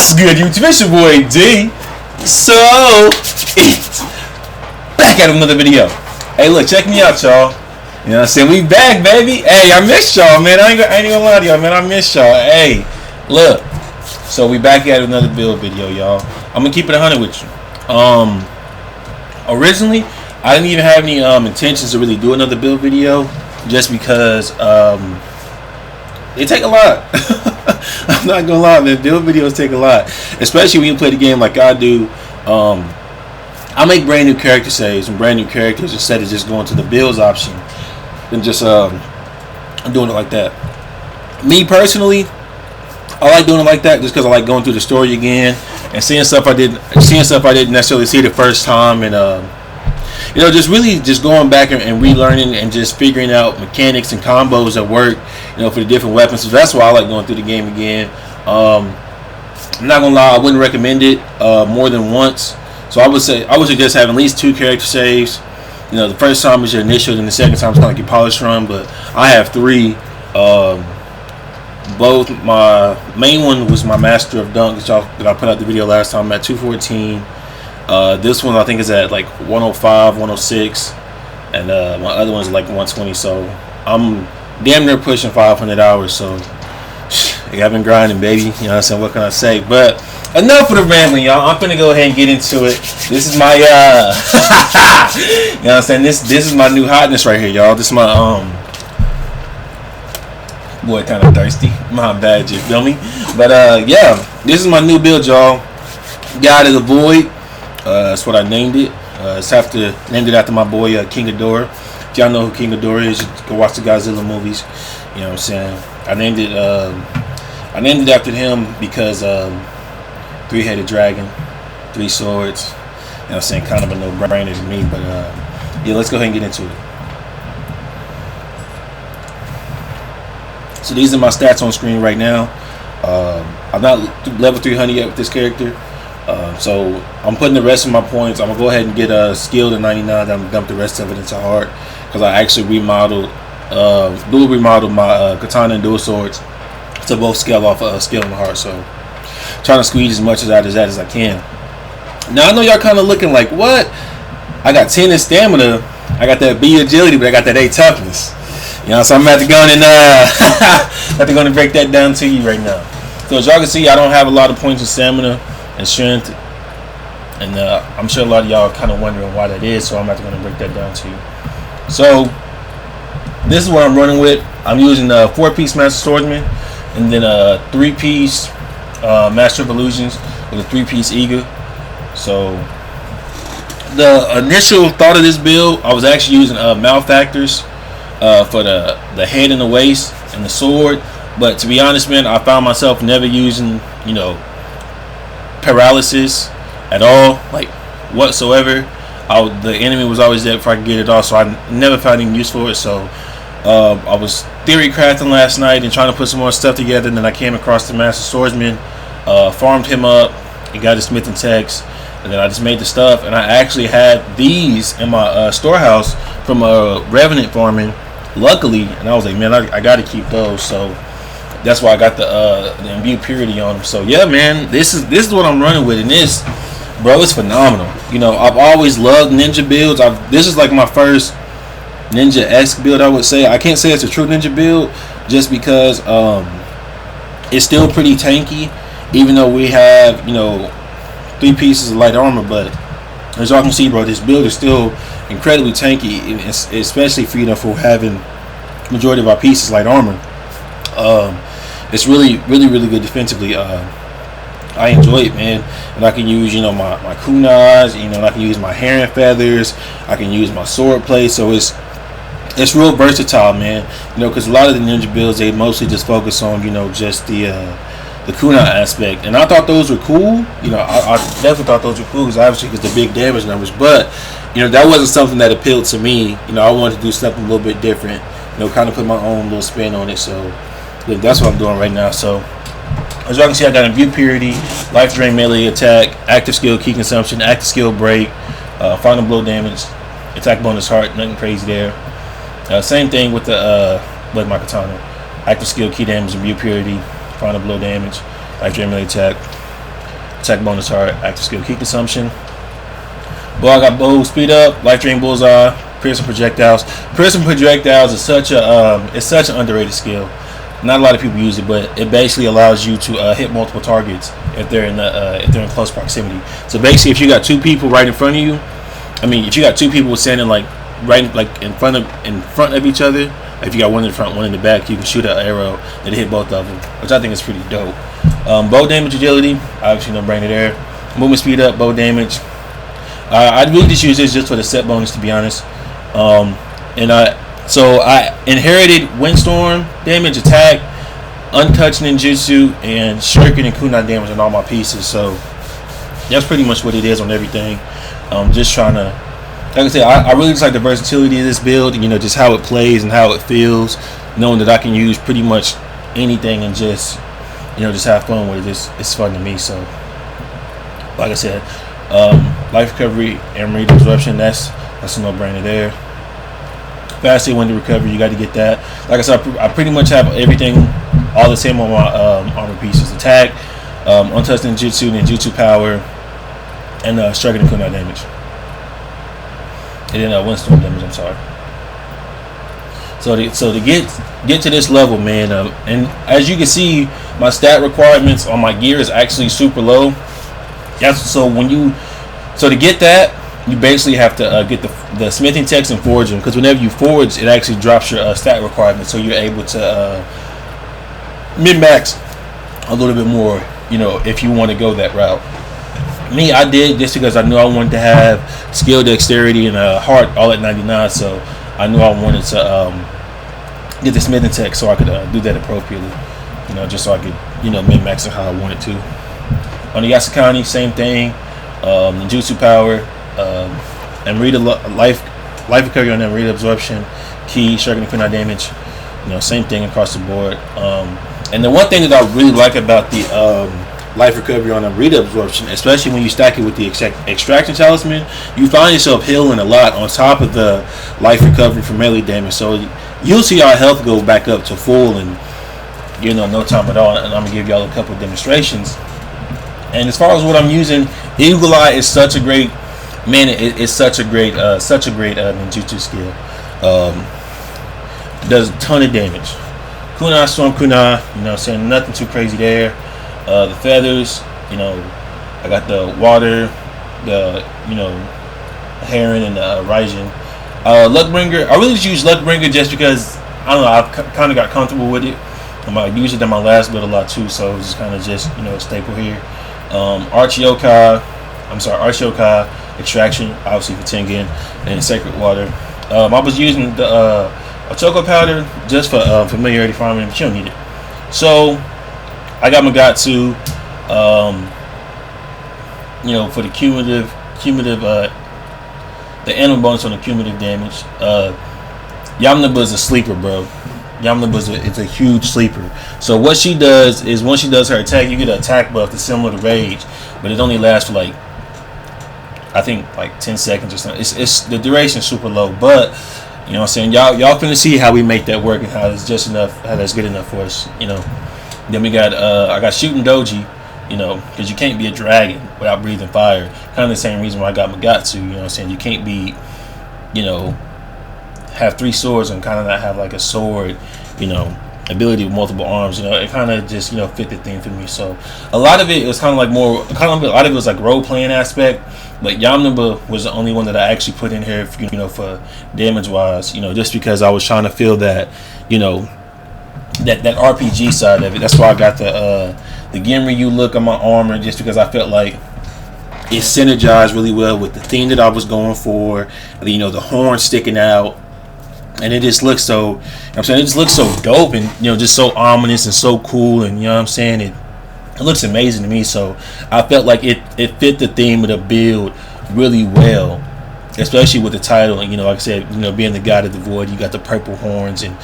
What's good, YouTube? It's your boy D. So, back at another video. Hey, look, check me out, y'all. You know what I'm saying? We back, baby. Hey, I missed y'all, man. I ain't gonna lie to y'all, man. I missed y'all. Hey, look. So, we back at another build video, y'all. I'm gonna keep it 100 with you. Originally, I didn't even have any intentions to really do another build video, just because they take a lot. I'm not gonna lie, man. Build videos take a lot, especially when you play the game like I do. I make brand new character saves and brand new characters instead of just going to the builds option and just doing it like that. Me personally, I like doing it like that just because I like going through the story again and seeing stuff I didn't necessarily see the first time, and you know, just going back and relearning and just figuring out mechanics and combos that work, you know, for the different weapons. So that's why I like going through the game again. I'm not gonna lie, I wouldn't recommend it more than once. So I would suggest having at least 2 character saves. You know, the first time is your initial, and the second time is kind of like your polish run. But I have 3. Both my main one was my Master of Dunk that I put out the video last time at 214. This one I think is at like 105, 106, and my other one's like 120. So I'm damn near pushing 500 hours. So I've been grinding, baby. You know what I'm saying? What can I say? But enough of the rambling, y'all. I'm finna go ahead and get into it. This is my you know what I'm saying? This is my new hotness right here, y'all. This is my boy, kind of thirsty. My bad, you feel me? But yeah, this is my new build, y'all. God of the Void. That's what I named it. Named it after my boy King Ghidorah. If y'all know who King Ghidorah is, you can watch the Godzilla movies. You know what I'm saying? I named it after him because 3-headed dragon, 3 swords. You know what I'm saying? Kind of a no-brainer to me. But yeah, let's go ahead and get into it. So these are my stats on screen right now. I'm not level 300 yet with this character. So I'm putting the rest of my points. I'm gonna go ahead and get a skill to 99. I'm gonna dump the rest of it into hard because I actually dual remodeled my katana and dual swords to both scale off skill and heart. So trying to squeeze as much out of that as I can. Now I know y'all kind of looking like, what? I got 10 in stamina. I got that B agility, but I got that A toughness. You know, so I'm about to go and break that down to you right now. So as y'all can see, I don't have a lot of points in stamina and strength, and I'm sure a lot of y'all are kind of wondering why that is, so I'm not going to break that down to you. So this is what I'm running with. I'm using a 4-piece Master Swordsman, and then a 3-piece Master of Illusions with a 3-piece Eager. So the initial thought of this build, I was actually using Malefactors for the head and the waist and the sword, but to be honest, man, I found myself never using, you know, paralysis at all, like whatsoever. The enemy was always there if I could get it off, so I never found any use for it. So I was theory crafting last night and trying to put some more stuff together, and then I came across the Master Swordsman, farmed him up, and got his Smith and Tex, and then I just made the stuff. And I actually had these in my storehouse from Revenant farming, luckily, and I was like, man, I got to keep those. So that's why I got the Imbue Purity on them. So yeah, man, this is what I'm running with, and this, bro, it's phenomenal. You know, I've always loved ninja builds. This is like my first ninja-esque build, I would say. I can't say it's a true ninja build just because it's still pretty tanky, even though we have, you know, 3 pieces of light armor. But as y'all can see, bro, this build is still incredibly tanky, especially for, you know, for having majority of our pieces light armor. It's really good defensively. I enjoy it, man, and I can use, you know, my kunais, you know, and I can use my hair and feathers. I can use my sword plate, so it's real versatile, man. You know, because a lot of the ninja builds, they mostly just focus on, you know, just the kunai aspect, and I thought those were cool. You know, I definitely thought those were cool because obviously because the big damage numbers, but you know, that wasn't something that appealed to me. You know, I wanted to do something a little bit different. You know, kind of put my own little spin on it. So yeah, that's what I'm doing right now. So as y'all can see, I got Imbue Purity, Life Drain Melee Attack, Active Skill Key Consumption, Active Skill Break, Final Blow Damage, Attack Bonus Heart, nothing crazy there. Same thing with the my Katana. Active Skill Key Damage, Imbue Purity, Final Blow Damage, Life Drain Melee Attack, Attack bonus hard, active skill, key consumption. Bow, I got bow, speed up, life drain, bullseye, piercing projectiles. Piercing projectiles is such an underrated skill. Not a lot of people use it, but it basically allows you to hit multiple targets if they're in close proximity. So basically, if you got two people right in front of you, if you got two people standing in front of each other, if you got one in the front, one in the back, you can shoot an arrow and hit both of them, which I think is pretty dope. Bow damage, agility, obviously no brainer there. Movement speed up, bow damage. I really just use this just for the set bonus, to be honest. So I inherited Windstorm damage, attack, untouched ninjutsu, and shuriken and kunai damage on all my pieces. So that's pretty much what it is on everything. Just trying to, like I said, I really just like the versatility of this build. Just how it plays and how it feels, knowing that I can use pretty much anything and just have fun with it. It's fun to me. So, like I said, life recovery, Amrita disruption. That's a no-brainer there. Faster window recovery, you got to get that. Like I said, I pretty much have everything all the same on my armor pieces. Attack, untouched ninjutsu power, and striking and kunai damage. And then windstorm damage, I'm sorry. So to get to this level, man, and as you can see, my stat requirements on my gear is actually super low. So to get that, you basically have to get the smithing text and forge them, because whenever you forge, it actually drops your stat requirements, so you're able to min-max a little bit more, if you want to go that route. Me, I did just because I knew I wanted to have skill, dexterity, and heart all at 99, so I knew I wanted to get the smithing text so I could do that appropriately, just so I could, min-max it how I wanted to. On the Yasukani, same thing. Ninjutsu power, Amrita life recovery on Amrita absorption, key, striking kunai damage. Same thing across the board. And the one thing that I really like about the life recovery on Amrita absorption, especially when you stack it with the extraction talisman, you find yourself healing a lot on top of the life recovery from melee damage. So you'll see our health go back up to full in no time at all. And I'm gonna give y'all a couple of demonstrations. And as far as what I'm using, Eagle Eye is such a great, man, it's such a great ninjutsu skill. Does a ton of damage. Kunai, storm kunai, saying nothing too crazy there. The feathers, I got the water, the heron and the Raijin. Luckbringer, I really just use Luckbringer just because, I don't know, I've kind of got comfortable with it. I use it in my last build a lot too, so it's kind of just, a staple here. Arch Yokai, extraction, obviously for Tengen, and sacred water. I was using the Otoko powder just for familiarity farming, but you don't need it. So I got Magatsu, for the cumulative, the animal bonus on the cumulative damage. Yamnaba is a sleeper, bro. Yamnaba is a huge sleeper. So what she does is, once she does her attack, you get an attack buff that's similar to Rage, but it only lasts for I think 10 seconds or something. It's the duration is super low, but y'all finna see how we make that work and how it's just enough, how that's good enough for us. Then we got I got shooting doji, because you can't be a dragon without breathing fire. Kind of the same reason why I got Magatsu. You can't be, have 3 swords and kind of not have a sword, ability with multiple arms. It kind of just fit the theme for me. So a lot of it was a lot of it was role playing aspect. But Yamnaba was the only one that I actually put in here, for damage wise. Just because I was trying to feel that, that RPG side of it. That's why I got the Genryu look on my armor, just because I felt like it synergized really well with the theme that I was going for. The horn sticking out. And it just looks so, it just looks so dope and, just so ominous and so cool. And, it looks amazing to me. So I felt like it fit the theme of the build really well, especially with the title. And, like I said, being the god of the void, you got the purple horns, and,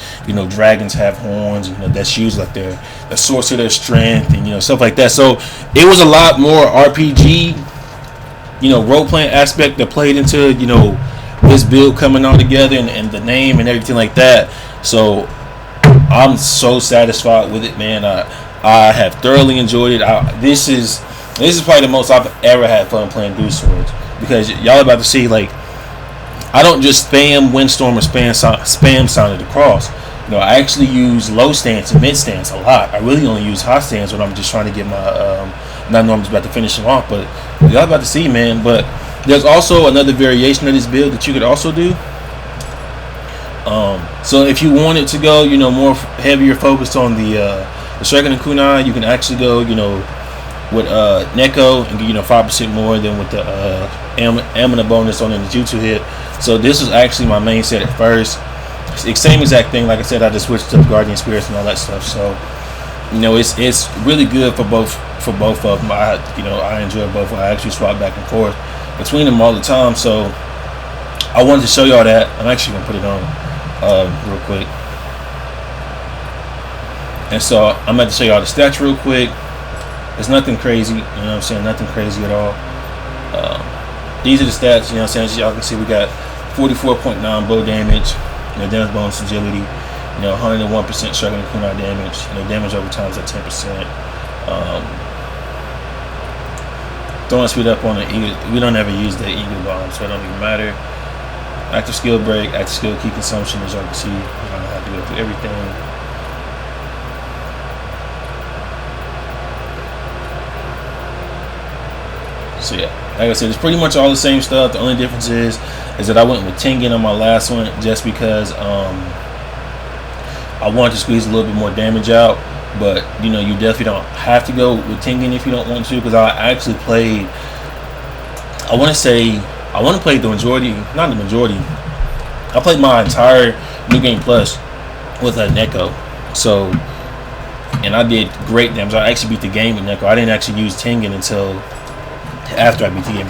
dragons have horns, and, that's used the source of their strength, and, stuff like that. So it was a lot more RPG, role-playing aspect that played into, this build coming all together, and the name and everything like that. So I'm so satisfied with it, man. I have thoroughly enjoyed it. This is This is probably the most I've ever had fun playing Dude Swords, because y'all about to see, like, I don't just spam Windstorm or spam Sounded Across. You know, I actually use low stance and mid stance a lot. I really only use hot stance when I'm just trying to get my not normally about to finish them off, but y'all about to see, man. But there's also another variation of this build that you could also do. So if you wanted to go, you know, more heavier focused on the Shuriken and Kunai, you can actually go, you know, with Neko and get, you know, 5% more than with the Amrita bonus on the Jutsu hit. So this was actually my main set at first. Same exact thing. Like I said, I just switched to Guardian Spirits and all that stuff. So, you know, it's really good for both of them. I enjoy both. I actually swap back and forth between them all the time. So I wanted to show y'all that. I'm actually gonna put it on real quick. And so I'm about to show y'all the stats real quick. It's nothing crazy, you know what I'm saying? Nothing crazy at all. These are the stats, you know what I'm saying? As y'all can see, we got 44.9 bow damage, you know, damage bonus agility, you know, 101% Shuriken and Kunai damage, you know, damage over time is at 10%. Throwing speed up on the eagle, we don't ever use the eagle bomb, so it don't even matter. Active skill break, active skill key consumption, as y'all can see, you don't have to go through everything. So yeah, like I said, it's pretty much all the same stuff. The only difference is that I went with Tengen on my last one just because I wanted to squeeze a little bit more damage out. But you know, you definitely don't have to go with Tengen if you don't want to, because I actually played, I want to play the majority, not the majority, I played my entire New Game Plus with a Neko. So, and I did great damage. I actually beat the game with Neko. I didn't actually use Tengen until after I beat the game.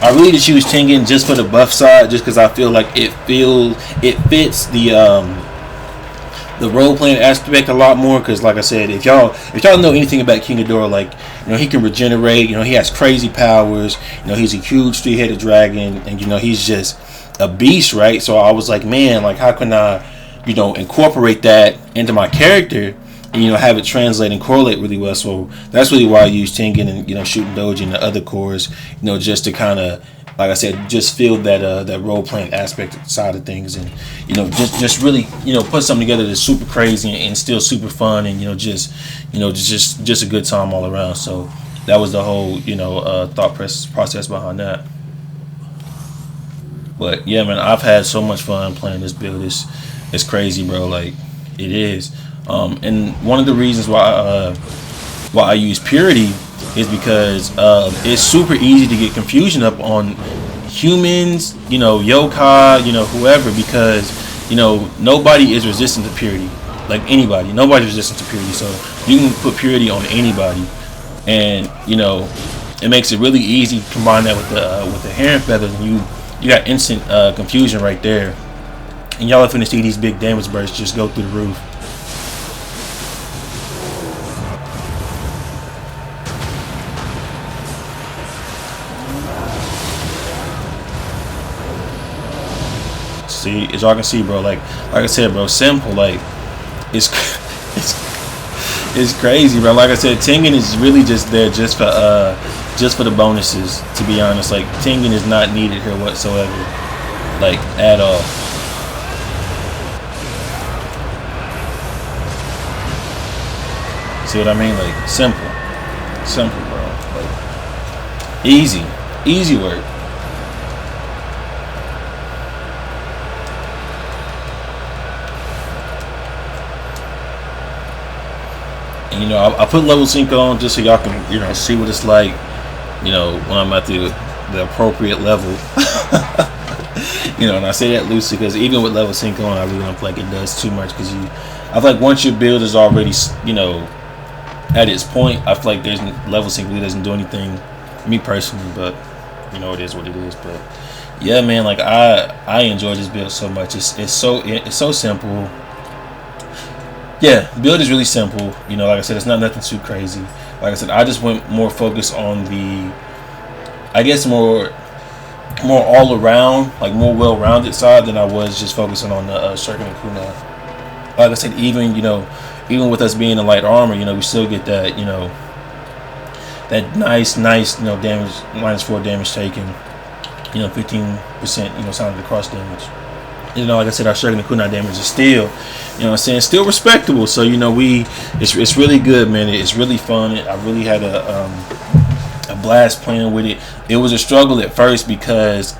I really just use Tengen just for the buff side, just because I feel like it fits the role playing aspect a lot more. Because like I said, if y'all know anything about King Ghidorah, like, you know, he can regenerate, you know, he has crazy powers, you know, he's a huge 3-headed dragon, and you know, he's just a beast, right? So I was like, man, like, how can I, you know, incorporate that into my character and, you know, have it translate and correlate really well. So that's really why I use Tengen and, you know, shooting Doji and the other cores, you know, just to kind of, like I said, just feel that role playing aspect side of things, and you know, just really, you know, put something together that's super crazy and still super fun, and you know, just a good time all around. So that was the whole, you know, thought process behind that. But yeah, man, I've had so much fun playing this build. It's crazy, bro. Like, it is. And one of the reasons why I use Purity is because it's super easy to get confusion up on humans, you know, yokai, you know, whoever, because, you know, nobody is resistant to Purity. Like, anybody, nobody's resistant to Purity. So you can put Purity on anybody, and you know, it makes it really easy to combine that with the Heron Feathers, and you got instant confusion right there. And y'all are finna see these big damage bursts just go through the roof. See, as y'all can see, bro, like I said, bro, simple, like, it's crazy, bro. Like I said, Tengen is really just there just for the bonuses, to be honest. Like, Tengen is not needed here whatsoever, like, at all. See what I mean? Like, simple, bro. Like, easy work. And, you know, I put level sync on just so y'all can, you know, see what it's like, you know, when I'm at the appropriate level. You know, and I say that loosely because even with level sync on, I really don't feel like it does too much, because I feel like once your build is already, you know, at its point, I feel like there's level sync really doesn't do anything, me personally, but you know, it is what it is. But yeah, man, like, I enjoy this build so much. It's so simple. Yeah, build is really simple. You know, like I said, it's not nothing too crazy. Like I said, I just went more focused on the, I guess, more all around, like more well-rounded side than I was just focusing on the Sharpen and Kunai. Like I said, even with us being in light armor, you know, we still get that, you know, that nice, damage, -4 damage taken, 15%, sound of the cross damage. Like I said, our Shogun kunai damage is still, still respectable. So it's really good, man. It's really fun. I really had a blast playing with it. It was a struggle at first because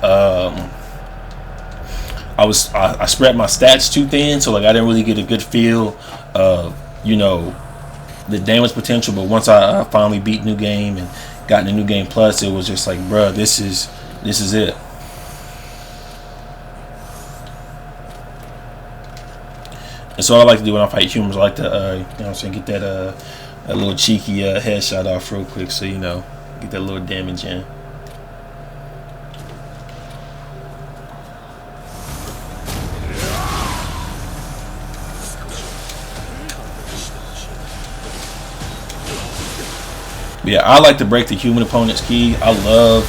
I spread my stats too thin, so like I didn't really get a good feel of the damage potential. But once I finally beat New Game and got into New Game Plus, it was just like, bruh, this is it. And so what I like to do when I fight humans, I like to get that a little cheeky headshot off real quick, so get that little damage in. But yeah, I like to break the human opponent's ki. I love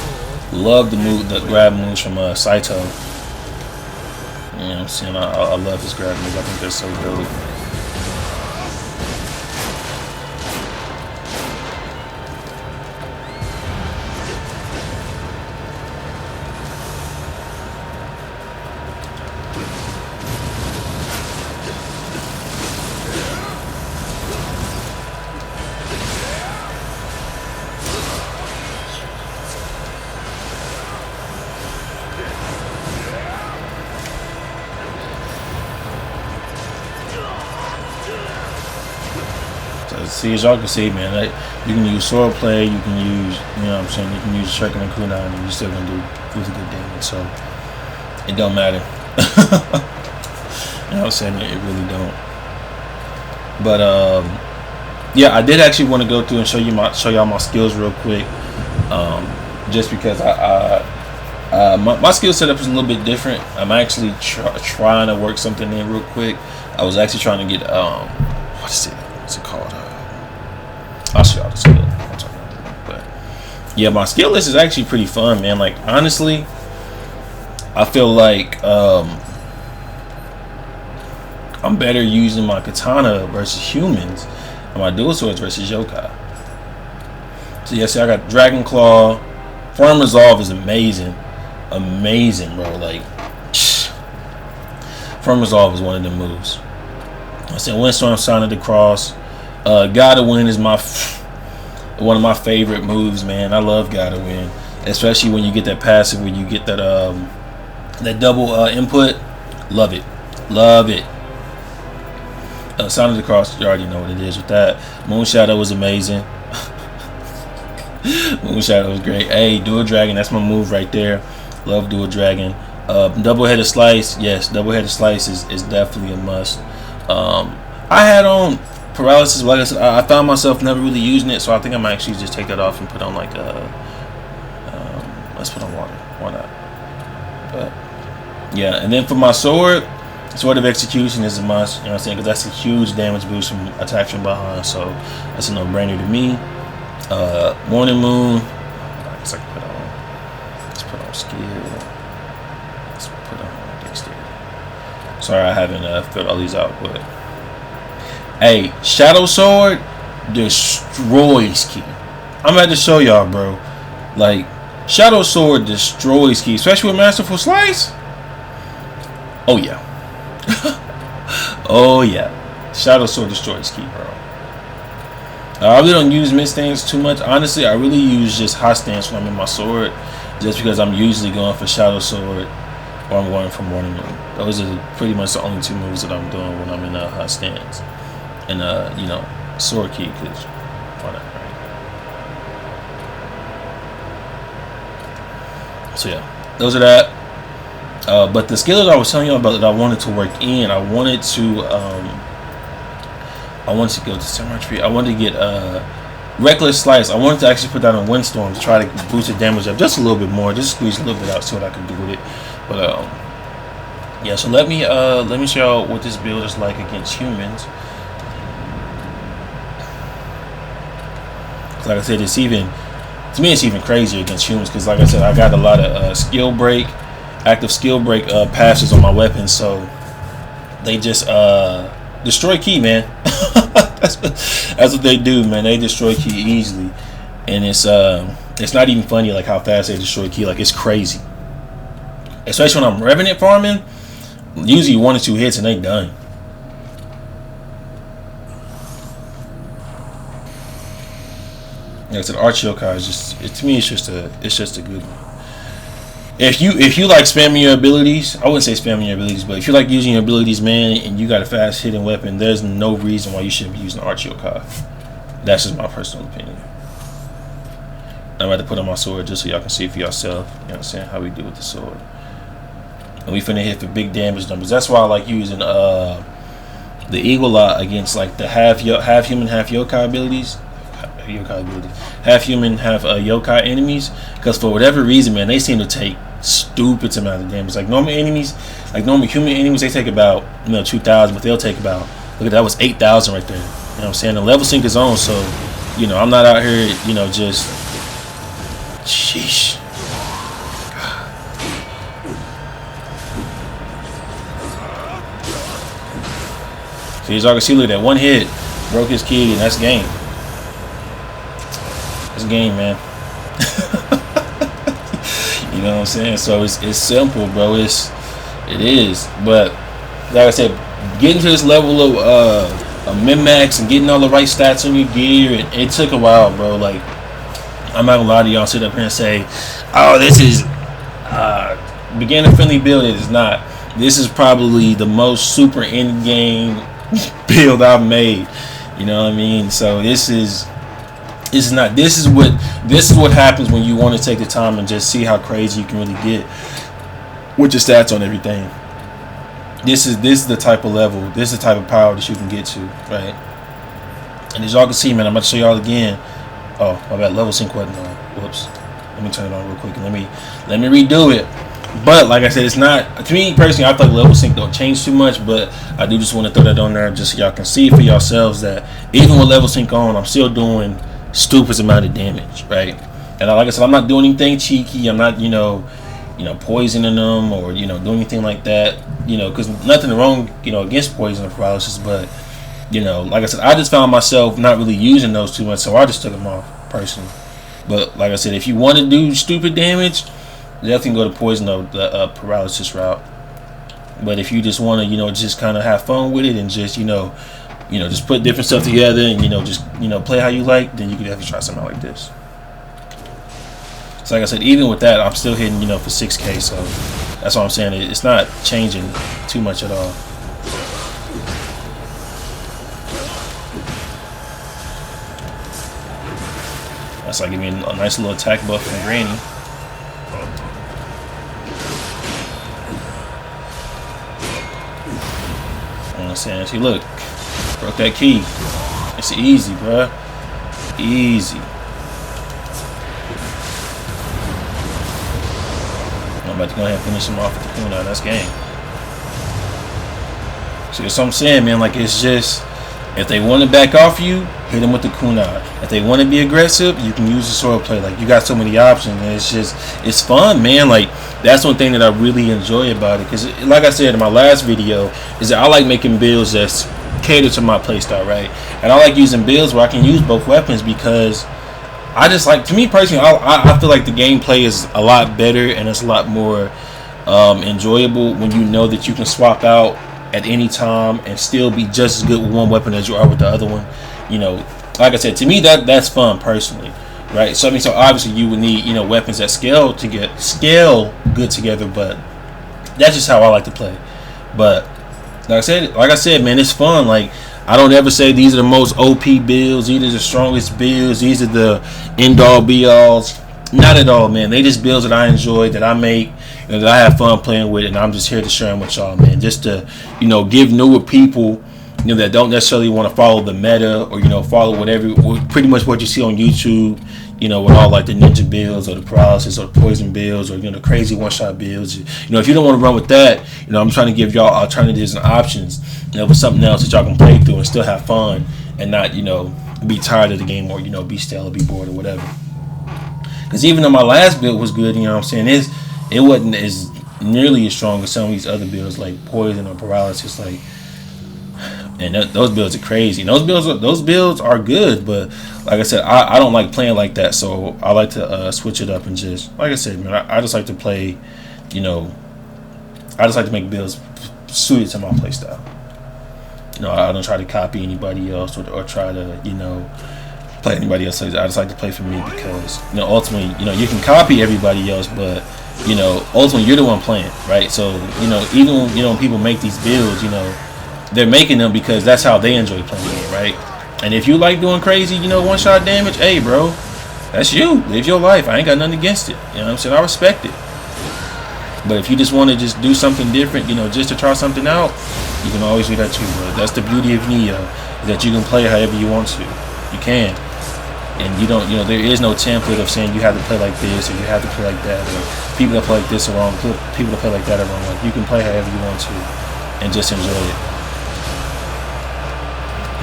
the grab moves from Saito. You know what I'm saying? I love his grab moves. I think they're so dope. See, as y'all can see, man, you can use sword play, you can use, you can use Sharpen and kunai, and you're still gonna do really good damage. So it don't matter. You know what I'm saying? It really don't. But yeah, I did actually want to go through and show y'all my skills real quick, just because my skill setup is a little bit different. I'm actually trying to work something in real quick. I was actually trying to get what's it called? I'll show y'all the skill. I'm talking about. But yeah, my skill list is actually pretty fun, man. Like honestly, I feel like I'm better using my katana versus humans and my dual swords versus yokai. So yeah, see, I got Dragon Claw. Firm Resolve is amazing, bro. Like Firm Resolve is one of the moves. I said Windstorm, Sound of the Cross. Gotta Win is one of my favorite moves, man. I love Gotta Win, especially when you get that passive, when you get that that double input. Love it. Sound of the Cross, you already know what it is with that. Moonshadow was amazing. Moonshadow was great. Hey, Dual Dragon, that's my move right there. Love Dual Dragon. Double-headed Slice, yes, double-headed Slice is definitely a must. I had on Paralysis, like I said, I found myself never really using it, so I think I might actually just take that off and put on like let's put on water. Why not? But yeah, and then for my sword of Execution is a must. You know what I'm saying? Because that's a huge damage boost from attack from behind, so that's a no-brainer to me. Morning Moon. I guess I can put on. Let's put on skill. Let's put on dexterity. Sorry, I haven't filled all these out, but. Hey, Shadow Sword destroys ki. I'm about to show y'all, bro. Like, Shadow Sword destroys ki, especially with Masterful Slice. Oh yeah. Oh yeah. Shadow Sword destroys ki, bro. I really don't use mid stance too much. Honestly, I really use just hot stance when I'm in my sword, just because I'm usually going for Shadow Sword or I'm going for Morning Moon. Those are pretty much the only two moves that I'm doing when I'm in a hot stance. And sword key, because why not, right? So yeah, those are that. But the skills I was telling you about that I wanted to work in, I wanted to go to Samurai Tree. I wanted to get Reckless Slice. I wanted to actually put that on Windstorm to try to boost the damage up just a little bit more, just squeeze a little bit out, see what I can do with it. But yeah, so let me show y'all what this build is like against humans. Like I said, to me it's even crazier against humans, because like I said, I got a lot of active skill break passes on my weapons, so they just destroy ki, man. that's what they do, man. They destroy ki easily. and it's not even funny like how fast they destroy ki. Like it's crazy. Especially when I'm revenant farming, usually 1 or 2 hits and they done. Like I said, Arch Yokai is just, to me, it's just a good one. If you like spamming your abilities, I wouldn't say spamming your abilities, but if you like using your abilities, man, and you got a fast hitting weapon, there's no reason why you shouldn't be using Arch Yokai. That's just my personal opinion. I'm about to put on my sword just so y'all can see for yourself. You know what I'm saying? How we do with the sword. And we finna hit for big damage numbers. That's why I like using the eagle lot against like the half human, half yokai abilities. Half human, half yokai enemies. Because for whatever reason, man, they seem to take stupid amount of damage. Like normal enemies, like normal human enemies, they take about 2,000, but they'll take about, look at that, was 8,000 right there. You know what I'm saying? The level sync is on, so I'm not out here, just sheesh. So as y'all can see, look at that, 1 hit broke his ki, and that's game. That's game, man. You know what I'm saying? So it's simple, bro. It is. But like I said, getting to this level of min-max and getting all the right stats on your gear, it took a while, bro. Like, I'm not gonna lie to y'all, sit up here and say, oh, this is beginner friendly build. It is not. This is probably the most super end game build I've made. You know what I mean? So this is what happens when you want to take the time and just see how crazy you can really get with your stats on everything. This is the type of level, this is the type of power that you can get to, right? And as y'all can see, man, I'm about to show y'all again. Oh, my bad, level sync wasn't on. Whoops. Let me turn it on real quick and let me redo it. But like I said, it's not, to me personally, I feel like level sync don't change too much, but I do just want to throw that on there just so y'all can see for yourselves that even with level sync on, I'm still doing stupid amount of damage, right? And like I said, I'm not doing anything cheeky. I'm not, poisoning them or doing anything like that. Because nothing wrong, against poison or paralysis, but like I said, I just found myself not really using those too much, so I just took them off personally. But like I said, if you want to do stupid damage, definitely go to poison or the paralysis route. But if you just want to, just kind of have fun with it and just, just put different stuff together and just play how you like, then you can definitely try something like this. So like I said, even with that, I'm still hitting for 6K, so that's what I'm saying. It's not changing too much at all. That's like giving me a nice little attack buff from Granny. You know what I'm saying? See, look. Broke that ki. It's easy, bruh. Easy. I'm about to go ahead and finish him off with the kunai. That's game. See, that's what I'm saying, man. Like, it's just, if they want to back off you, hit them with the kunai. If they want to be aggressive, you can use the sword play. Like, you got so many options, and it's fun, man. Like, that's one thing that I really enjoy about it. Because, like I said in my last video, is that I like making builds that's cater to my playstyle, right? And I like using builds where I can use both weapons because I just like, to me personally, I feel like the gameplay is a lot better and it's a lot more enjoyable when you know that you can swap out at any time and still be just as good with one weapon as you are with the other one. Like I said, to me that's fun personally, right? So I mean, so obviously you would need weapons that scale good together, but that's just how I like to play. But like I said, man, it's fun. Like, I don't ever say these are the most OP builds, these are the strongest builds, these are the end-all be-alls. Not at all, man. They just builds that I enjoy, that I make, that I have fun playing with, and I'm just here to share them with y'all, man. Just to, give newer people, that don't necessarily want to follow the meta or, follow pretty much what you see on YouTube, with all like the ninja builds or the paralysis or the poison builds or, the crazy one-shot builds. If you don't want to run with that, I'm trying to give y'all alternatives and options, for something else that y'all can play through and still have fun and not, be tired of the game or, be stale or be bored or whatever. Because even though my last build was good, what I'm saying, it wasn't as nearly as strong as some of these other builds like poison or paralysis. Like, And those builds are crazy. And those builds are good, but like I said, I don't like playing like that. So I like to switch it up and just, like I said, man, I just like to play. You know, I just like to make builds suited to my playstyle. You know, I don't try to copy anybody else or try to, you know, play anybody else. I just like to play for me because, you know, ultimately, you know, you can copy everybody else, but, you know, ultimately you're the one playing, right? So, you know, even, you know, when people make these builds, you know, they're making them because that's how they enjoy playing it, right? And if you like doing crazy, you know, one-shot damage, hey, bro, that's you. Live your life. I ain't got nothing against it. You know what I'm saying? I respect it. But if you just want to just do something different, you know, just to try something out, you can always do that too, bro. That's the beauty of Nioh, is that you can play however you want to. You can. And you don't, you know, there is no template of saying you have to play like this or you have to play like that, or people that play like this are wrong, people that play like that are wrong. Like, you can play however you want to and just enjoy it.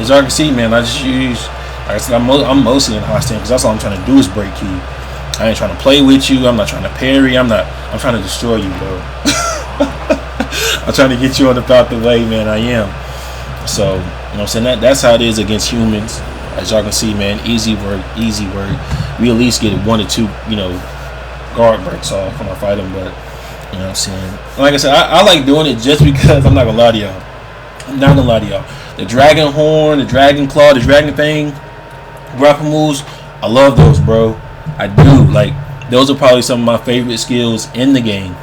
As y'all can see, man, I just use, like I said, I'm mostly in hostile because that's all I'm trying to do is break key. I ain't trying to play with you. I'm not trying to parry. I'm trying to destroy you, bro. I'm trying to get you on about the way, man. I am. So, you know what I'm saying? That's how it is against humans. As y'all can see, man, easy work. We at least get 1 or 2, you know, guard breaks off when I fight them. But, you know what I'm saying? Like I said, I like doing it just because I'm not going to lie to y'all. I'm not going to lie to y'all. The dragon horn, the dragon claw, the dragon thing, grapple moves, I love those, bro. I do. Like, those are probably some of my favorite skills in the game.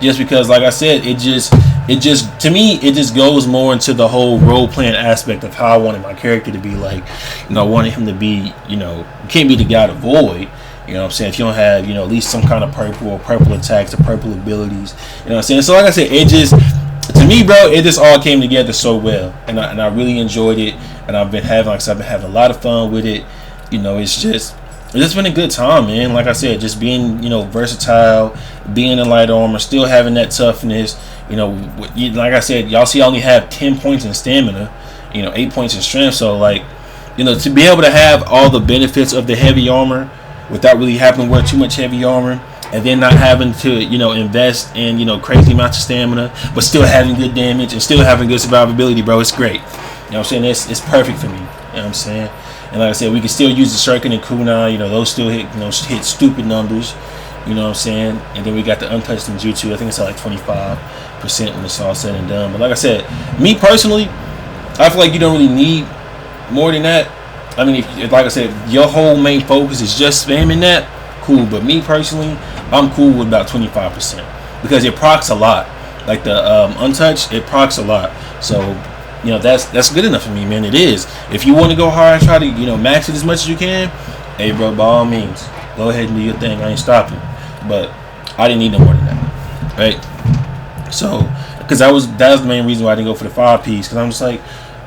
Just because, like I said, it just to me, it just goes more into the whole role playing aspect of how I wanted my character to be. Like, you know, I wanted him to be, you know, you can't be the god of void. You know what I'm saying? If you don't have, you know, at least some kind of purple attacks or purple abilities. You know what I'm saying? So like I said, it just, to me, bro, it just all came together so well. And I really enjoyed it. And I've been having a lot of fun with it. You know, it's just been a good time, man. Like I said, just being, you know, versatile, being in light armor, still having that toughness. You know, like I said, y'all see I only have 10 points in stamina, you know, 8 points in strength. So, like, you know, to be able to have all the benefits of the heavy armor without really having to wear too much heavy armor, and then not having to, you know, invest in, you know, crazy amounts of stamina, but still having good damage and still having good survivability, bro, it's great. You know what I'm saying? It's perfect for me. You know what I'm saying? And like I said, we can still use the Sharpen and kunai. You know, those still hit stupid numbers. You know what I'm saying? And then we got the untouched jutsu. I think it's at like 25% when it's all said and done. But like I said, me personally, I feel like you don't really need more than that. I mean, if like I said, your whole main focus is just spamming that, cool. But me personally, I'm cool with about 25% because it procs a lot. Like the untouched, it procs a lot. So, you know, that's good enough for me, man. It is. If you want to go hard and try to, you know, max it as much as you can, hey, bro, by all means, go ahead and do your thing. I ain't stopping. But I didn't need no more than that, right? So, because that was the main reason why I didn't go for the 5-piece. Because I'm just like,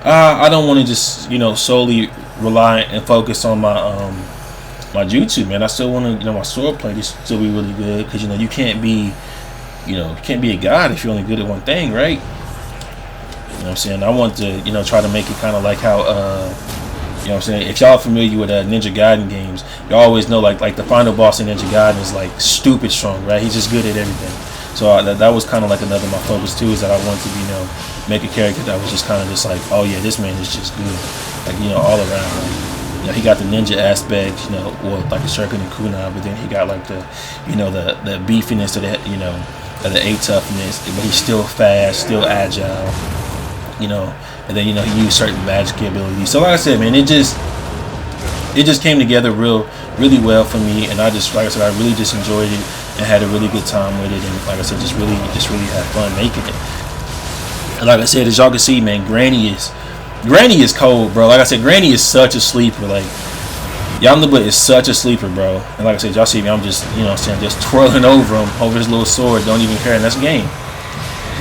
I don't want to just, you know, solely rely and focus on my my jutsu, man. I still want to, you know, my sword play to still be really good. Because, you know, you can't be a god if you're only good at one thing, right? You know what I'm saying? I want to, you know, try to make it kind of like how, you know what I'm saying? If y'all familiar with Ninja Gaiden games, you always know like the final boss in Ninja Gaiden is like stupid strong, right? He's just good at everything. So that was kind of like another my focus too, is that I wanted to, you know, make a character that was just kind of just like, oh yeah, this man is just good, like, you know, all around. Like, you know, he got the ninja aspect, you know, or like the Sharpen and kunai, but then he got like the, you know, the beefiness of the, you know, the A toughness, but he's still fast, still agile. You know, and then, you know, he used certain magic abilities. So like I said, man, it just came together really well for me, and I just, like I said, I really just enjoyed it and had a really good time with it, and like I said, just really had fun making it. And like I said, as y'all can see, man, Granny is cold, bro. Like I said, Granny is such a sleeper. Like, Yamnaba is such a sleeper, bro. And like I said, y'all see me, I'm just, you know what I'm saying, just twirling over him, over his little sword, don't even care, and that's game.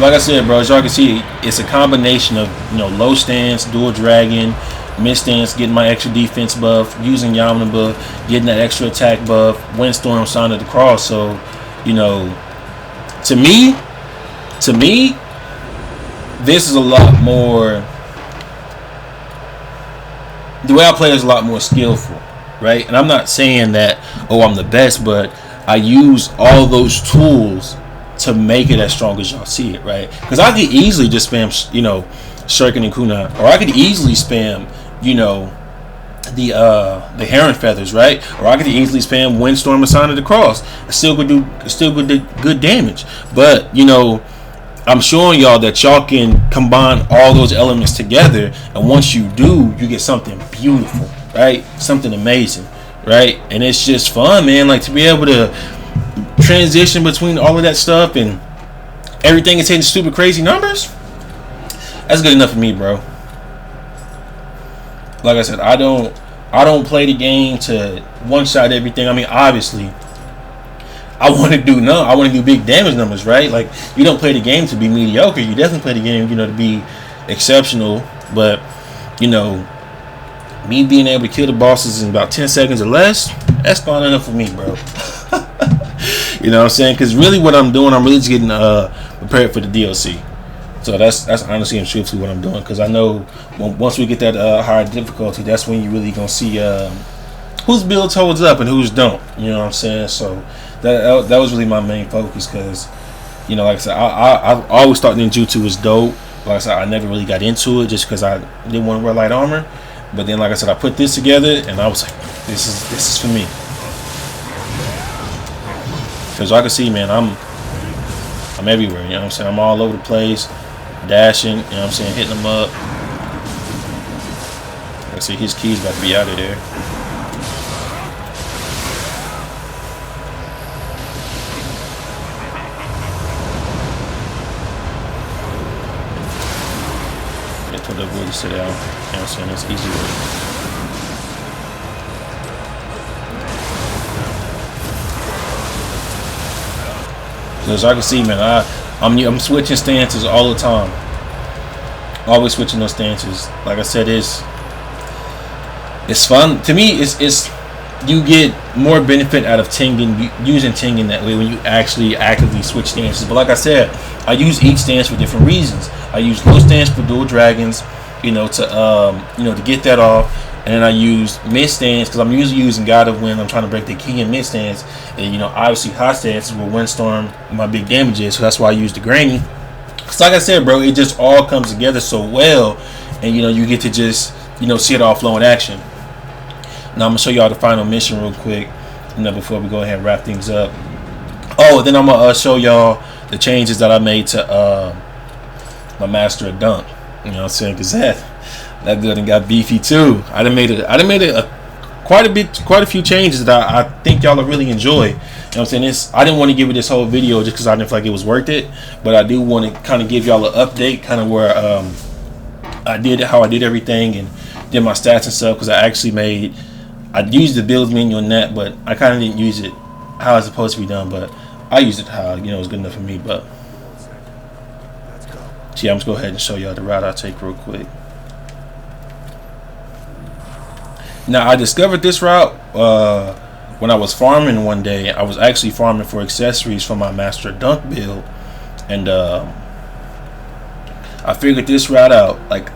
Like I said, bro, as y'all can see, it's a combination of, you know, low stance, dual dragon, mid stance, getting my extra defense buff, using Yamnaba, getting that extra attack buff, windstorm, sign of the cross. So, you know, to me, this is a lot more, the way I play is a lot more skillful, right? And I'm not saying that, oh, I'm the best, but I use all those tools to make it as strong as y'all see it, right? Because I could easily just spam, Shuriken and Kunai, or I could easily spam, the heron feathers, right? Or I could easily spam Windstorm and Sign of the Cross. It still could do good damage. But I'm showing y'all that y'all can combine all those elements together, and once you do, you get something beautiful, right? Something amazing, right? And it's just fun, man. Like, to be able to transition between all of that stuff and everything is hitting stupid crazy numbers. That's good enough for me, bro. Like I said, I don't play the game to one shot everything. I mean, obviously, I want to do big damage numbers, right? Like, you don't play the game to be mediocre. You definitely play the game, to be exceptional. But, me being able to kill the bosses in about 10 seconds or less, that's fine enough for me, bro. You know what I'm saying? Because really what I'm doing, I'm really just getting prepared for the DLC. So that's honestly and truthfully what I'm doing. Because I know once we get that higher difficulty, that's when you really going to see whose builds holds up and whose don't. You know what I'm saying? So that was really my main focus. Because, like I said, I always thought ninjutsu was dope. Like I said, I never really got into it just because I didn't want to wear light armor. But then, like I said, I put this together and I was like, this is for me. Because I can see, man, I'm everywhere, you know what I'm saying? I'm all over the place, dashing, you know what I'm saying, hitting them up. I see his key's about to be out of there. Get told that boy to sit down, you know what I'm saying? It's easy work. As I can see, man, I'm switching stances all the time. Always switching those stances. Like I said, it's fun to me. It's you get more benefit out of using Tengen that way when you actually actively switch stances. But like I said, I use each stance for different reasons. I use low stance for dual dragons, to get that off. And then I use mid stance because I'm usually using God of Wind. I'm trying to break the key in mid stance. And obviously hot stance is where Windstorm my big damage is. So that's why I use the Granny. Because like I said, bro, it just all comes together so well. And you get to just see it all flow in action. Now I'm gonna show y'all the final mission real quick. Before we go ahead and wrap things up. Oh, then I'm gonna show y'all the changes that I made to my Master of Dunk. You know what I'm saying? Because that building got beefy too. I done made it quite a few changes that I think y'all will really enjoy. You know what I'm saying? I didn't want to give it this whole video just because I didn't feel like it was worth it, but I do want to kind of give y'all an update, kind of where how I did everything and did my stats and stuff. Because I used the builds menu on that, but I kind of didn't use it how it's supposed to be done. But I used it how it was good enough for me. But yeah, I'm just go ahead and show y'all the route I take real quick. Now, I discovered this route when I was farming one day. I was actually farming for accessories for my Master Dunk build. And I figured this route out. Like,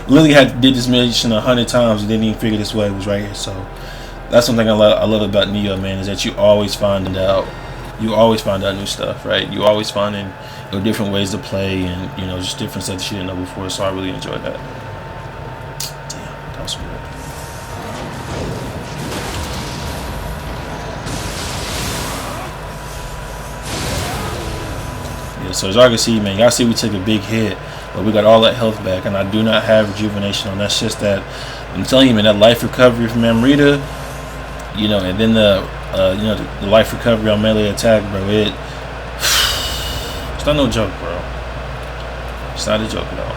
literally did this mission 100 times and didn't even figure this way. It was right here. So, that's something I love about Nioh, man, is that you always find out new stuff, right? You always finding different ways to play and, just different stuff that you didn't know before. So, I really enjoyed that. Damn, that was weird. So as y'all can see, man, y'all see we took a big hit, but we got all that health back, and I do not have rejuvenation on. That's just that I'm telling you, man, that life recovery from Amrita, and then the life recovery on melee attack, bro. It's not no joke, bro. It's not a joke at all.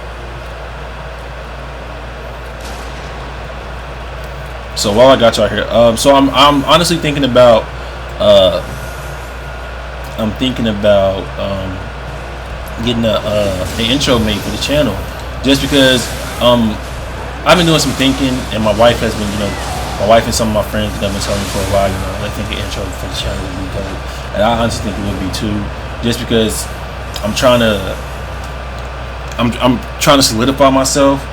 So while I got y'all here, so I'm honestly thinking about getting the intro made for the channel, just because I've been doing some thinking, and my wife has been, my wife and some of my friends have been telling me for a while, I think the intro for the channel would be dope, and I honestly think it would be too, just because I'm trying to solidify myself,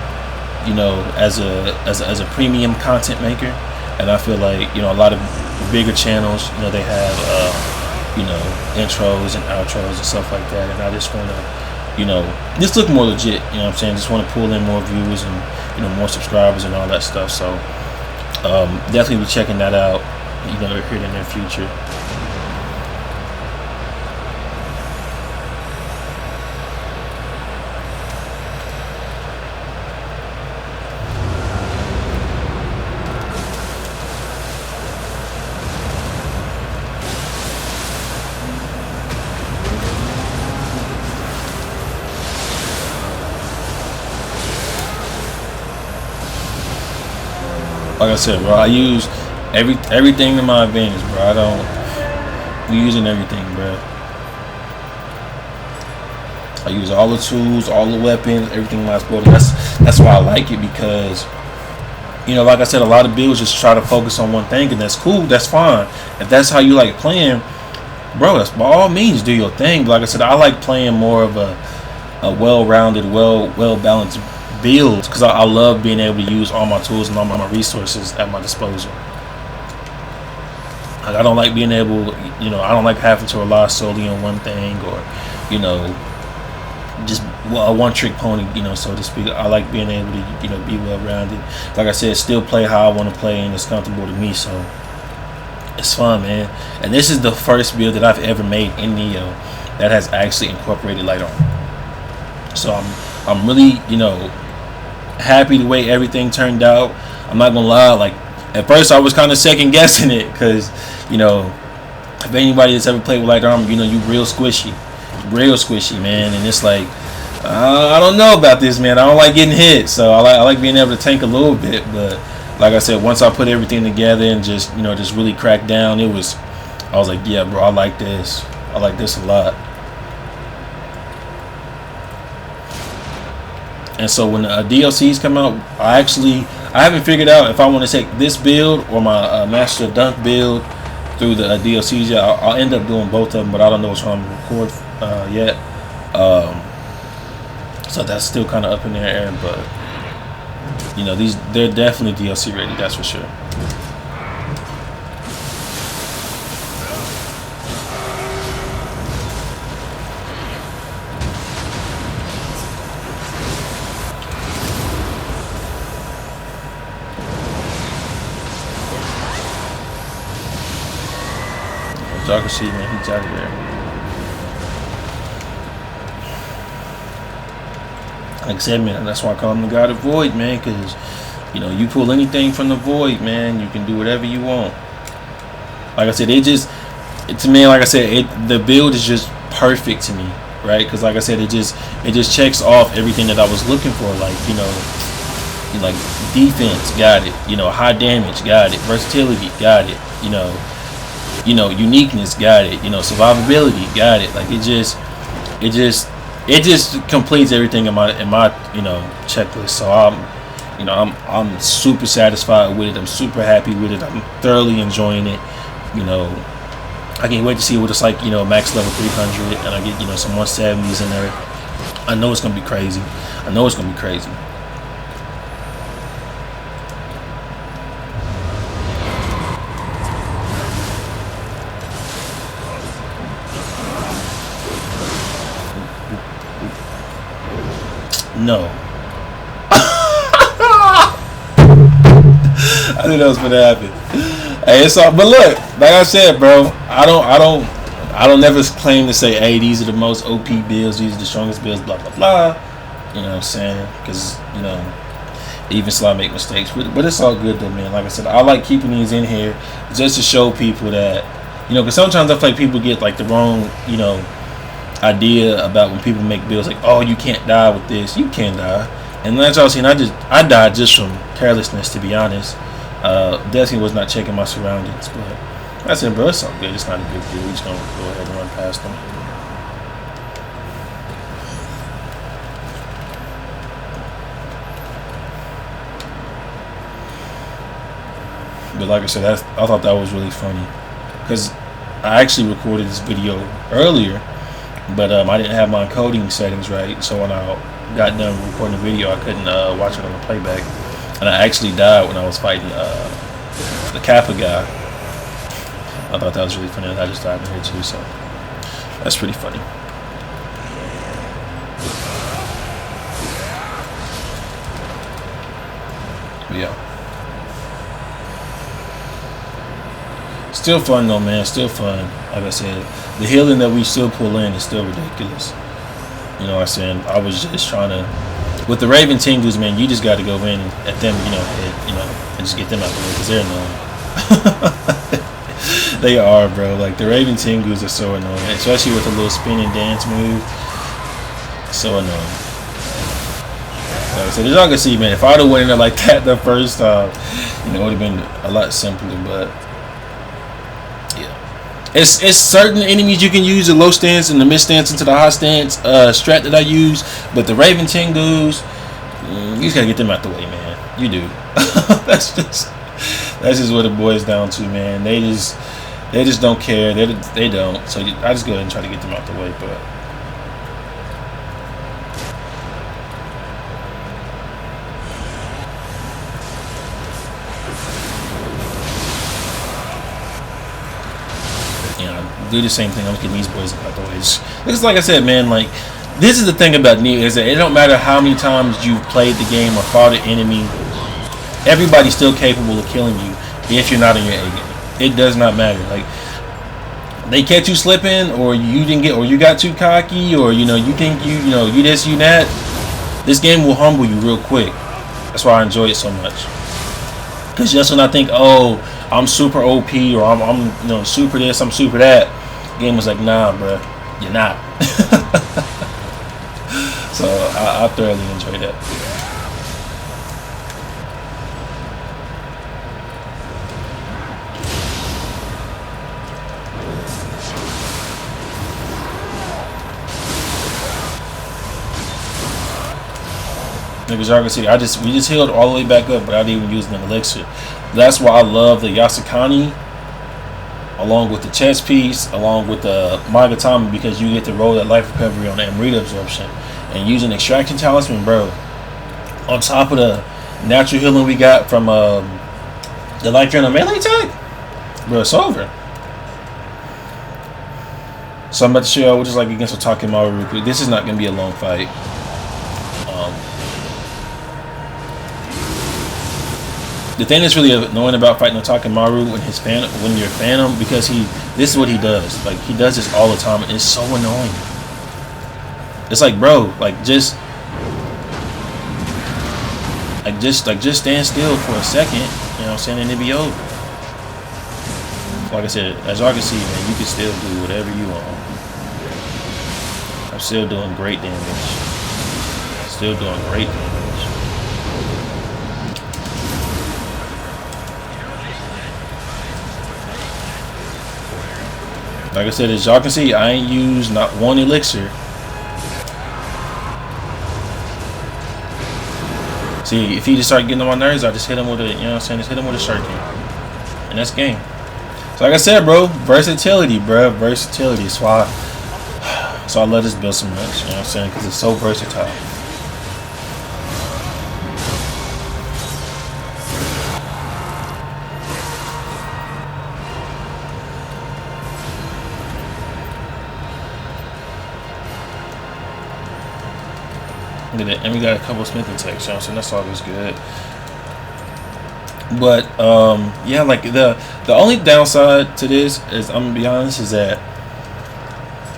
as a premium content maker, and I feel like a lot of bigger channels, they have you know, intros and outros and stuff like that. And I just want to, you know, just look more legit. You know what I'm saying? Just want to pull in more viewers and, you know, more subscribers and all that stuff. So definitely be checking that out, you know, here in the near future. Like I said, bro, I use everything to my advantage, bro. We using everything, bro. I use all the tools, all the weapons, everything in my ability. That's why I like it, because, you know, like I said, a lot of builds just try to focus on one thing, and that's cool. That's fine. If that's how you like playing, bro, that's by all means do your thing. But like I said, I like playing more of a well-rounded, well-balanced builds, because I love being able to use all my tools and all my resources at my disposal. Like, I don't like being able, you know, I don't like having to rely solely on one thing, or, you know, just a one-trick pony, you know, so to speak. I like being able to, you know, be well-rounded. Like I said, still play how I want to play, and it's comfortable to me, so it's fun, man. And this is the first build that I've ever made in Nioh that has actually incorporated light armor. So I'm really, you know, happy the way everything turned out. I'm not gonna lie, like, at first I was kind of second guessing it, because, you know, if anybody that's ever played with light armor, you know, you real squishy, man. And it's like, I don't know about this, man. I don't like getting hit, so I like being able to tank a little bit. But like I said, once I put everything together and just, you know, just really crack down, I was like, yeah, bro, I like this a lot. And so when the DLCs come out, I haven't figured out if I want to take this build or my Master Dunk build through the DLCs yet. I'll end up doing both of them, but I don't know which one I'm going to record yet. So that's still kind of up in the air, but, you know, they're definitely DLC ready, that's for sure. As y'all can see, man, he's out of there. Like I said, man, that's why I call him the God of Void, man, because, you know, you pull anything from the void, man, you can do whatever you want. Like I said, to me, like I said, the build is just perfect to me, right? Because like I said, it just checks off everything that I was looking for. Like, you know, like defense, got it. You know, high damage, got it. Versatility, got it. You know, uniqueness, got it. You know, survivability, got it. Like, it just completes everything in my you know, checklist. So I'm super satisfied with it. I'm super happy with it. I'm thoroughly enjoying it. You know, I can't wait to see what it's like, you know, max level 300, and I get, you know, some 170s in there. I know it's gonna be crazy. No. I knew that was gonna happen. Hey, it's all, but look, like I said, bro, I don't never claim to say, hey, these are the most OP builds, these are the strongest builds, blah blah blah. You know what I'm saying? Because, you know, even so I make mistakes, but it's all good though, man. Like I said, I like keeping these in here just to show people that, you know, because sometimes I feel like people get like the wrong, you know, idea about when people make builds, like, oh, you can't die with this. You can die. And as y'all seen, I died just from carelessness, to be honest. Definitely was not checking my surroundings, but I said, bro, it's all good. It's not a big deal. We're just gonna go ahead and run past them. But like I said, I thought that was really funny, because I actually recorded this video earlier, but I didn't have my encoding settings right, so when I got done recording the video, I couldn't watch it on the playback, and I actually died when I was fighting the Kappa guy. I thought that was really funny. I just died in here too, so that's pretty funny. But yeah, still fun though, man. Still fun. Like I said, the healing that we still pull in is still ridiculous. You know what I'm saying? I was just trying to, with the Raven Tengus, man, you just got to go in at them, and just get them out the way because they're annoying. They are, bro. Like, the Raven Tengus are so annoying, especially with the little spinning dance move. So annoying. Like I said, as y'all can see, man, if I'd have went in there like that the first time, it would have been a lot simpler, but It's certain enemies you can use the low stance and the mid stance into the high stance strat that I use, but the Raven Tengus, you just gotta get them out the way, man. You do. that's just what it boils down to, man. They just don't care. They don't. So I just go ahead and try to get them out the way, but. Do the same thing. I'm getting these boys out the way. It's like I said, man. Like, this is the thing about Nioh, is that it don't matter how many times you've played the game or fought an enemy. Everybody's still capable of killing you if you're not in your A game. It does not matter. Like, they catch you slipping, or you didn't get, or you got too cocky, or you think you this, you that. This game will humble you real quick. That's why I enjoy it so much. Because just when I think, oh, I'm super OP, or I'm super this, I'm super that, the game was like, nah, bro, you're not. So I thoroughly enjoy that. Because y'all can see, we just healed all the way back up without even using an elixir. That's why I love the Yasukani, along with the chest piece, along with the Magatama, because you get to roll that life recovery on the Amrita absorption. And using extraction talisman, bro, on top of the natural healing we got from the life drain on melee attack, bro, it's over. So I'm about to show y'all what it's like against Otake real quick. This is not going to be a long fight. The thing that's really annoying about fighting Otake when you're Phantom, because this is what he does. Like, he does this all the time, and it's so annoying. It's like, bro, just stand still for a second, you know what I'm saying, and it'll be over. Like I said, as y'all can see, man, you can still do whatever you want. I'm still doing great damage. Still doing great damage. Like I said, as y'all can see, I ain't used not one elixir. See, if he just start getting on my nerves, I just hit him with just hit him with a Sharpen. And that's game. So like I said, bro, versatility, bro. Versatility. So I love this build so much, you know what I'm saying? Because it's so versatile. Look at that. And we got a couple Smith attacks, you know what I'm saying? That's always good. But yeah, like the only downside to this is, I'm gonna be honest, is that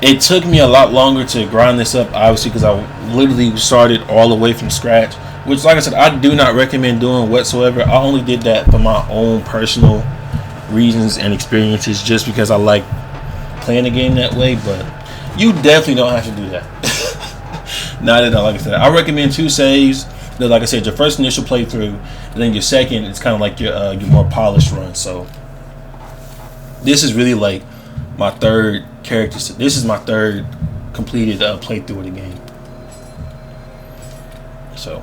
it took me a lot longer to grind this up, obviously, because I literally started all the way from scratch, which, like I said, I do not recommend doing whatsoever. I only did that for my own personal reasons and experiences, just because I like playing the game that way. But you definitely don't have to do that. Not at all. Like I said, I recommend 2 saves. Like I said, your first initial playthrough, and then your second, it's kind of like your more polished run. So this is really like my third character. This is my third completed playthrough of the game. So,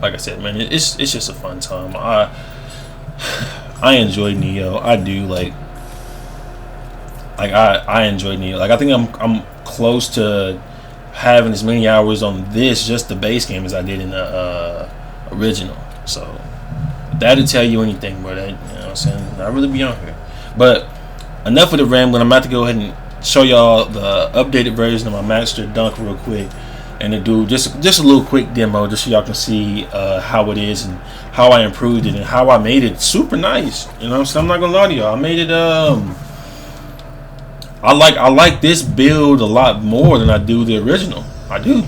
like I said, man, it's just a fun time. I enjoy Nioh. I do I enjoy Nioh. Like, I think I'm close to having as many hours on this, just the base game, as I did in the original. So that'll tell you anything, bro. That, you know what I'm saying? I really be on here. But enough of the rambling. I'm about to go ahead and show y'all the updated version of my Master Dunk real quick, and to do just a little quick demo, just so y'all can see how it is and how I improved it and how I made it super nice. You know what I'm saying? I'm not gonna lie to y'all. I made it. I like this build a lot more than I do the original. I do.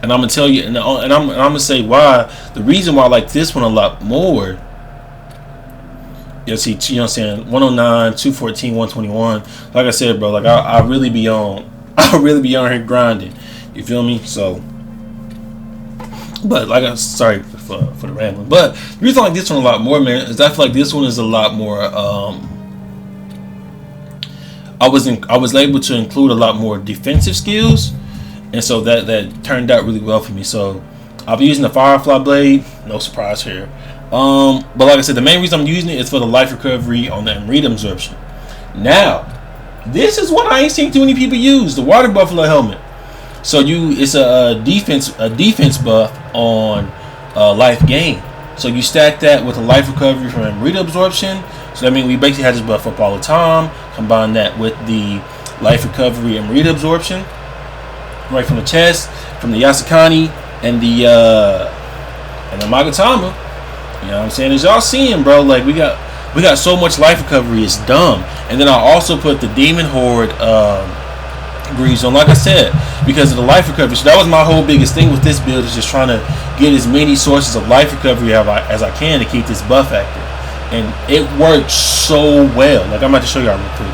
And I'm gonna tell you, and I'm gonna say why. The reason why I like this one a lot more. You see, you know what I'm saying? 109, 214, 121. Like I said, bro, like I really be on, here grinding. You feel me? So, but like sorry for the rambling. But the reason I like this one a lot more, man, is I feel like this one is a lot more. I was able to include a lot more defensive skills. And so that turned out really well for me. So I'll be using the Firefly Blade. No surprise here. But like I said, the main reason I'm using it is for the life recovery on the Amrita absorption. Now, this is what I ain't seen too many people use, the Water Buffalo helmet. So it's a defense buff on life gain. So you stack that with a life recovery from Amrita absorption. So that means we basically had this buff up all the time. Combine that with the life recovery Amrita absorption. Right from the chest, from the Yasukani, and the Magatama. You know what I'm saying? As y'all seeing, bro, like we got so much life recovery, it's dumb. And then I also put the Demon Horde greaves on, like I said, because of the life recovery. So that was my whole biggest thing with this build, is just trying to get as many sources of life recovery as I can to keep this buff active. And it worked so well. Like, I'm about to show y'all real quick.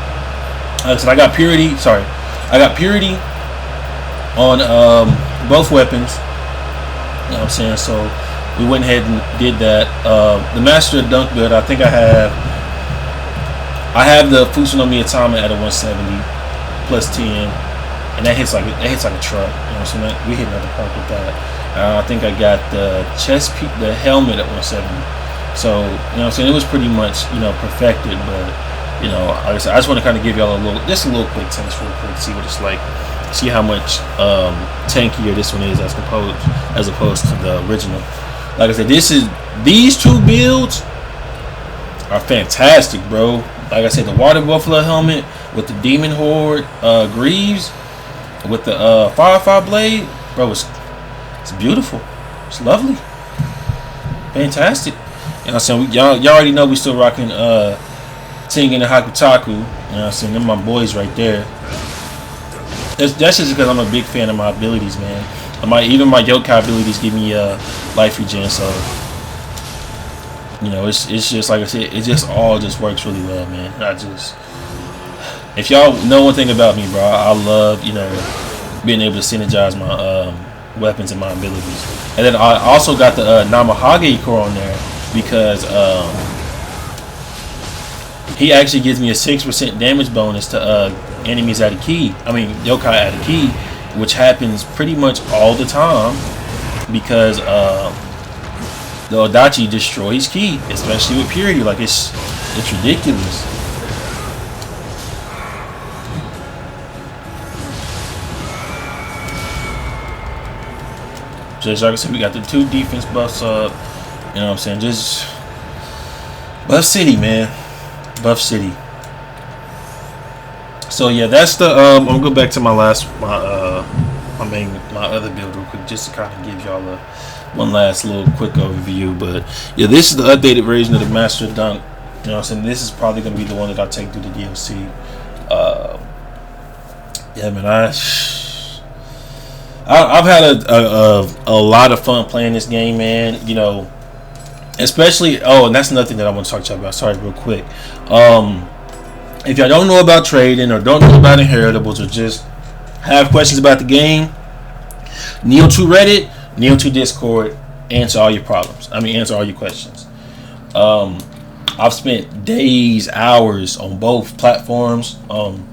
Like I said, I got purity on both weapons. You know what I'm saying? So we went ahead and did that. The Master Dunk build, I think I have the Fusunomi Atama at a 170 plus 10, and that hits like a truck. You know what I'm saying? We hit another park with that. I think I got the the helmet at 170. So, you know what I'm saying, it was pretty much, perfected. But, like I said, I just want to kind of give y'all a little quick taste real quick, see what it's like. See how much tankier this one is as opposed to the original. Like I said, these two builds are fantastic, bro. Like I said, the Water Buffalo helmet with the Demon Horde greaves with the Firefly Blade, bro, it's beautiful. It's lovely. Fantastic. You know what I'm saying? Y'all already know we still rocking Tengen and Hakutaku. You know what I'm saying? They're my boys right there. That's just because I'm a big fan of my abilities, man. Even my Yokai abilities give me life regen, so it's just like I said, it just all works really well, man. If y'all know one thing about me, bro, I love being able to synergize my weapons and my abilities. And then I also got the Namahage core on there because he actually gives me a 6% damage bonus to enemies at a key. Yokai at a key, which happens pretty much all the time because the Odachi destroys ki, especially with purity. Like it's ridiculous. Just like I said, we got the two defense buffs up. You know what I'm saying? Just Buff City, man. Buff City. So yeah, that's the I'm gonna go back to my other build real quick, just to kind of give y'all one last little quick overview. But yeah, this is the updated version of the Master Dunk. You know what I'm saying? This is probably gonna be the one that I take through the DLC. Yeah, man, I've had a lot of fun playing this game, man. Especially, and that's another thing that I want to talk to you about. Sorry, real quick. If y'all don't know about trading or don't know about inheritables or just have questions about the game, Nioh 2 Reddit, Nioh 2 Discord, answer all your problems. Answer all your questions. I've spent days, hours on both platforms. I'm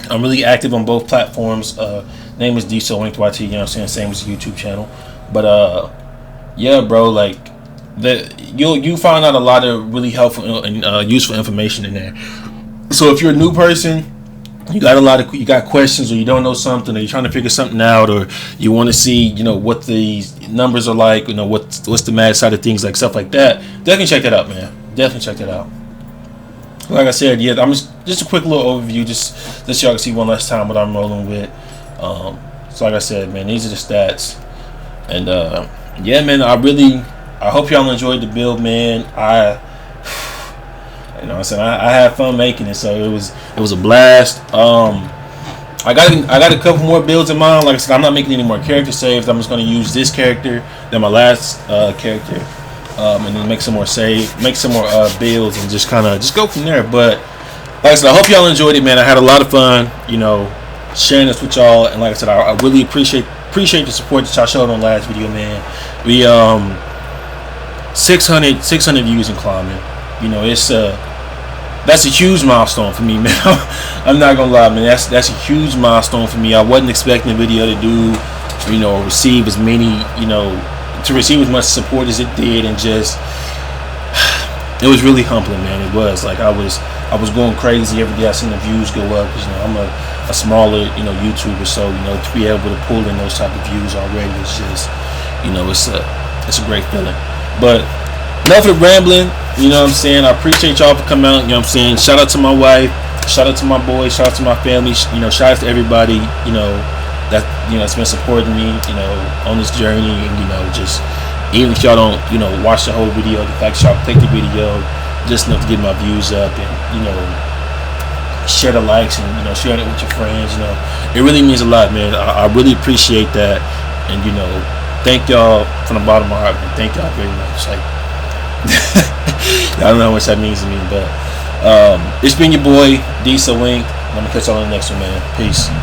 really active on both platforms. Name is DSoLinkedYT, you know what I'm saying? Same as the YouTube channel. But yeah, bro, like you find out a lot of really helpful and useful information in there. So if you're a new person, you got questions, or you don't know something, or you're trying to figure something out, or you want to see, what these numbers are like, what's the mad side of things, like stuff like that, definitely check that out, man. Definitely check that out. like I said, yeah, I'm just a quick little overview, just y'all can see one last time what I'm rolling with. So like I said, man, these are the stats, and yeah, man, I hope y'all enjoyed the build, man. You know what I'm saying, I had fun making it, so it was a blast. I got a couple more builds in mind. Like I said, I'm not making any more character saves. I'm just going to use this character, then my last character, and then make some more builds, and just go from there. But like I said, I hope y'all enjoyed it, man. I had a lot of fun, you know, sharing this with y'all. And like I said, I really appreciate the support that y'all showed on the last video, man. We 600 views and climbing. You know, that's a huge milestone for me, man. I'm not gonna lie, man. That's a huge milestone for me. I wasn't expecting the video to do, you know, receive as many, you know, to receive as much support as it did, and just it was really humbling, man. It was like I was going crazy every day. I seen the views go up, because you know I'm a smaller, you know, YouTuber, so you know, to be able to pull in those type of views already is just, you know, it's a great feeling. But enough of rambling, you know what I'm saying. I appreciate y'all for coming out, you know what I'm saying. Shout out to my wife, shout out to my boys, shout out to my family, you know, shout out to everybody, you know, that's been supporting me, you know, on this journey. And you know, just even if y'all don't, you know, watch the whole video, the fact y'all click the video just enough to get my views up, and you know, share the likes, and you know, share it with your friends, you know, it really means a lot, man. I really appreciate that, and you know, thank y'all from the bottom of my heart, man. Thank y'all very much. Like, I don't know how much that means to me, but it's been your boy D Sooo. I'm gonna catch y'all on the next one, man. Peace.